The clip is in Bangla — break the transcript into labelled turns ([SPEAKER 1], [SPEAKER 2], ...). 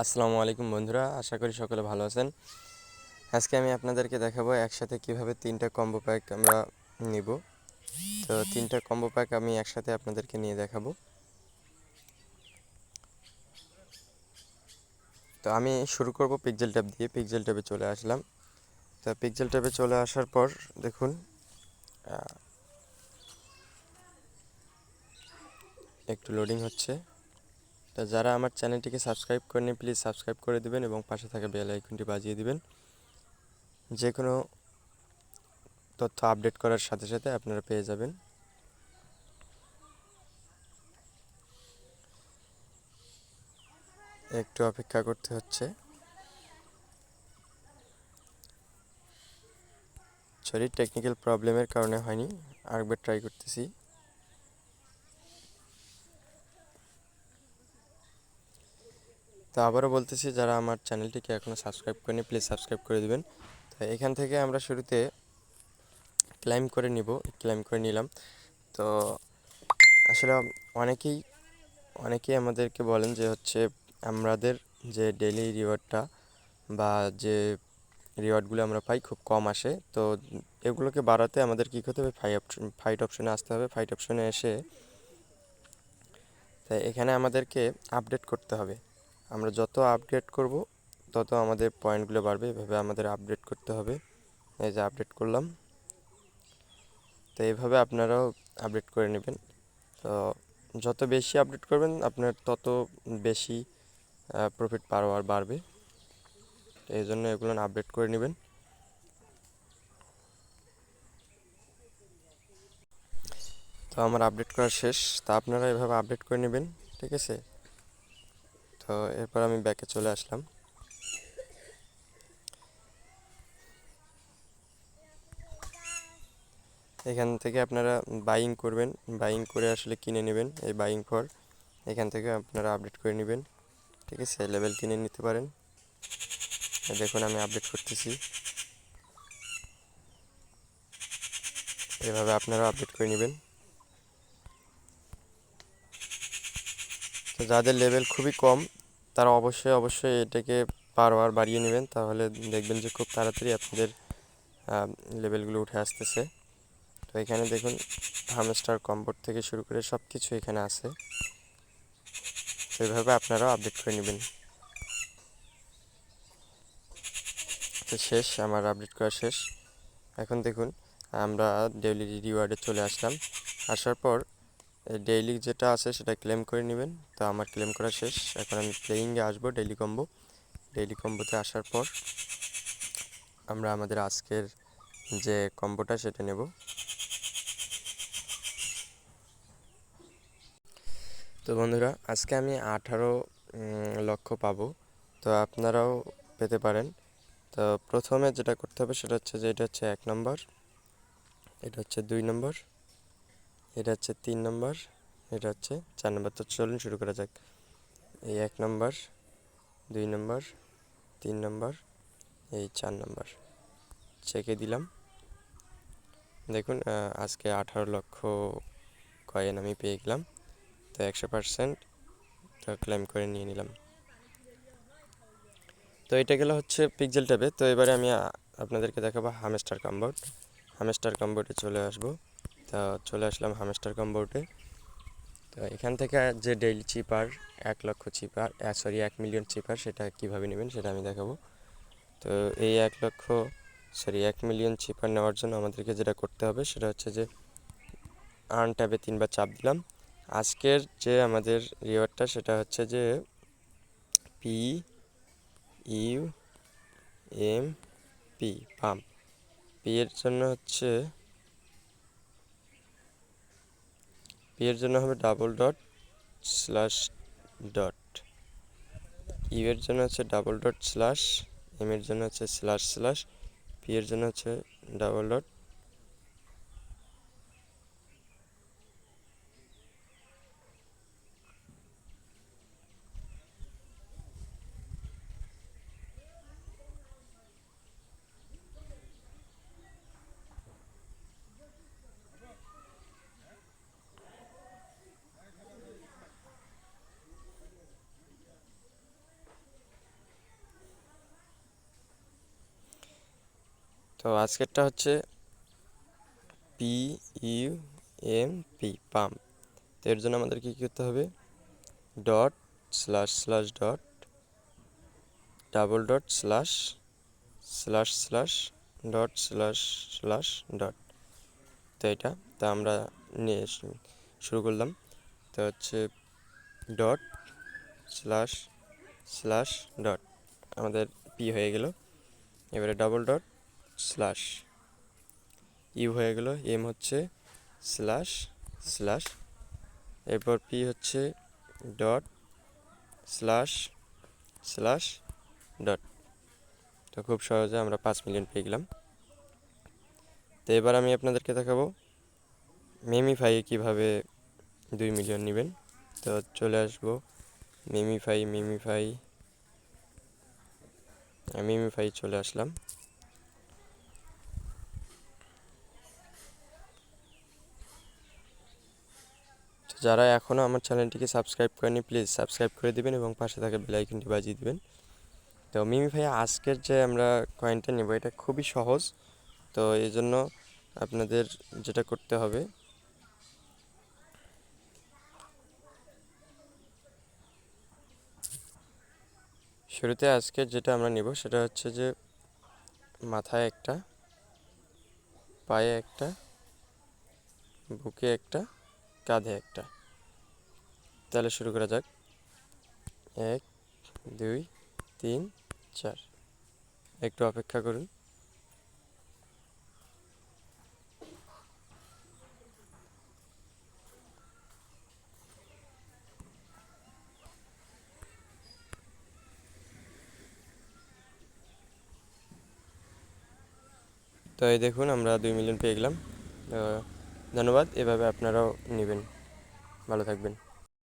[SPEAKER 1] আসসালামু আলাইকুম বন্ধুরা, আশা করি সকলে ভালো আছেন। আজকে আমি আপনাদেরকে দেখাবো একসাথে কিভাবে তিনটা কম্বো প্যাক আমরা নিব। তো তিনটা কম্বো প্যাক আমি একসাথে আপনাদেরকে নিয়ে দেখাবো। তো আমি শুরু করব পিক্সেল ট্যাব দিয়ে। পিক্সেল ট্যাবে চলে আসলাম। তো পিক্সেল ট্যাবে চলে আসার পর দেখুন একটু লোডিং হচ্ছে। তো যারা আমার চ্যানেলটিকে সাবস্ক্রাইব করেনি প্লিজ সাবস্ক্রাইব করে দিবেন এবং পাশে থাকা বেল আইকনটি বাজিয়ে দিবেন। যে কোনো তথ্য আপডেট করার সাথে সাথে আপনারা পেয়ে যাবেন। একটু অপেক্ষা করতে হচ্ছে। সরি, টেকনিক্যাল প্রবলেমের কারণে হয়নি, আরেকবার ট্রাই করতেছি। তো আবারও বলতেছি, যারা আমার চ্যানেলটিকে এখনও সাবস্ক্রাইব করেনি প্লিজ সাবস্ক্রাইব করে দিবেন। তো এখান থেকে আমরা শুরুতে ক্লাইম করে ক্লাইম করে নিলাম। তো আসলে অনেকেই আমাদেরকে বলেন যে আমাদের যে ডেইলি রিওয়ার্ডটা বা যে রিওয়ার্ডগুলো আমরা পাই খুব কম আসে। তো এগুলোকে বাড়াতে আমাদের কী করতে হবে, ফাইট অপশনে আসতে হবে। ফাইট অপশনে এসে তাই এখানে আমাদেরকে আপডেট করতে হবে। আমরা যত আপডেট করব তত আমাদের পয়েন্টগুলো বাড়বে। এভাবে আমাদের আপডেট করতে হবে। এই যে আপডেট করলাম। তো এইভাবে আপনারাও আপডেট করে নেবেন। তো যত বেশি আপডেট করবেন আপনার তত বেশি প্রফিট পাওয়ার বাড়বে। এই জন্য এগুলো আপডেট করে নেবেন। তো আমার আপডেট করা শেষ। তা আপনারা এভাবে আপডেট করে নেবেন, ঠিক আছে? তো এরপর আমি ব্যাকে চলে আসলাম। এখান থেকে আপনারা বাইং করবেন। বাইং করে আসলে কিনে নেবেন। এই বাইং ফর এখান থেকে আপনারা আপডেট করে নেবেন, ঠিক আছে? লেভেল কিনে নিতে পারেন। দেখুন আমি আপডেট করতেছি। এভাবে আপনারা আপডেট করে নেবেন। তো যাদের লেভেল খুবই কম তারা অবশ্যই এটাকে পাওয়ার বাড়িয়ে নেবেন, তাহলে দেখবেন যে খুব তাড়াতাড়ি আপনাদের লেভেলগুলো উঠে আসতেছে। তো এখানে দেখুন হামস্টার কম্বোট থেকে শুরু করে সব কিছু এখানে আছে। তো এইভাবে আপনারাও আপডেট করে নেবেন। তো শেষ, আমার আপডেট করা শেষ। এখন দেখুন আমরা ডেইলি রিওয়ার্ডে চলে আসলাম। আসার পর ডেইলি যেটা আছে সেটা ক্লেম করে নেবেন। তো আমার ক্লেম করা শেষ। এখন আমি প্লেয়িংয়ে আসবো। ডেইলি কম্বোতে আসার পর আমরা আমাদের আজকের যে কম্বোটা সেটা নেব। তো বন্ধুরা, আজকে আমি 18 লক্ষ পাবো। তো আপনারাও পেতে পারেন। তো প্রথমে যেটা করতে হবে সেটা হচ্ছে যে এটা হচ্ছে 1 নম্বর, এটা হচ্ছে 2 নম্বর, এটা হচ্ছে 3 নম্বর, এটা হচ্ছে 4 নম্বর। তো চলুন শুরু করা যাক। এই 1 নম্বর, 2 নম্বর, 3 নম্বর, এই 4 নম্বর চেকে দিলাম। দেখুন আজকে 18 লক্ষ কয়েন আমি পেয়ে গেলাম। তো 100% তো ক্লেম করে নিয়ে নিলাম। তো এটা গেল হচ্ছে পিক্সেল ট্যাবে। তো এবারে আমি আপনাদেরকে দেখাবো হামস্টার কম্বোটে চলে আসবো। তো চলে আসলাম হামস্টার কম্বোটে। তো এখান থেকে যে ডেইলি চিপার 1 লক্ষ চিপার 1 মিলিয়ন চিপার সেটা কিভাবে নেবেন সেটা আমি দেখাবো। তো এই 1 মিলিয়ন চিপার নেওয়ার জন্য আমাদেরকে যেটা করতে হবে সেটা হচ্ছে যে আর্ন ট্যাবে 3বার চাপ দিলাম। আজকের যে আমাদের রিওয়ার্ডটা সেটা হচ্ছে যে PUMP পাম্প। পি এর জন্য হবে double dot slash dot, U এর জন্য হচ্ছে ডাবল ডট স্ল্যাশ, এম এর জন্য হচ্ছে স্ল্যাশ স্ল্যাশ, পি এর জন্য হচ্ছে ডাবল ডট। তো আজকেরটা হচ্ছে PUMP পাম্প। তো এর জন্য আমাদের কী করতে হবে, dot slash slash dot double dot slash slash slash dot slash slash dot. তো এটা তা আমরা নিয়ে শুরু করলাম। তো হচ্ছে ডট স্ল্যাশ স্ল্যাশ ডট, আমাদের পি হয়ে গেল। এবারে ডাবল ডট স্ল্যাশ ইউ হয়ে গেল, এম হচ্ছে স্ল্যাশ স্ল্যাশ, এরপর পি হচ্ছে ডট স্ল্যাশ স্ল্যাশ ডট। তো খুব সহজে আমরা 5 মিলিয়ন পেয়ে গেলাম। তো এবার আমি আপনাদেরকে দেখাবো মেমিফাইয়ে কীভাবে 2 মিলিয়ন নেবেন। তো চলে আসবো মেমিফাই চলে আসলাম। তো যারা এখনও আমার চ্যানেলটিকে সাবস্ক্রাইব করেনি প্লিজ সাবস্ক্রাইব করে দিবেন এবং পাশে থাকা বেল আইকনটি বাজিয়ে দিবেন। তো মেমিফাই আজকের যে আমরা কয়েনটা নেব এটা খুবই সহজ। তো এই জন্য আপনাদের যেটা করতে হবে, শুরুতে আজকের যেটা আমরা নেব সেটা হচ্ছে যে মাথায় একটা, পায়ে একটা, বুকে একটা, কাঁধে একটা। তাহলে শুরু করা যাক। 1 2 3 4। একটু অপেক্ষা করুন। তো এই দেখুন আমরা 2 মিলিয়ন পেয়ে গেলাম। ধন্যবাদ, এভাবে আপনারাও নেবেন। ভালো থাকবেন।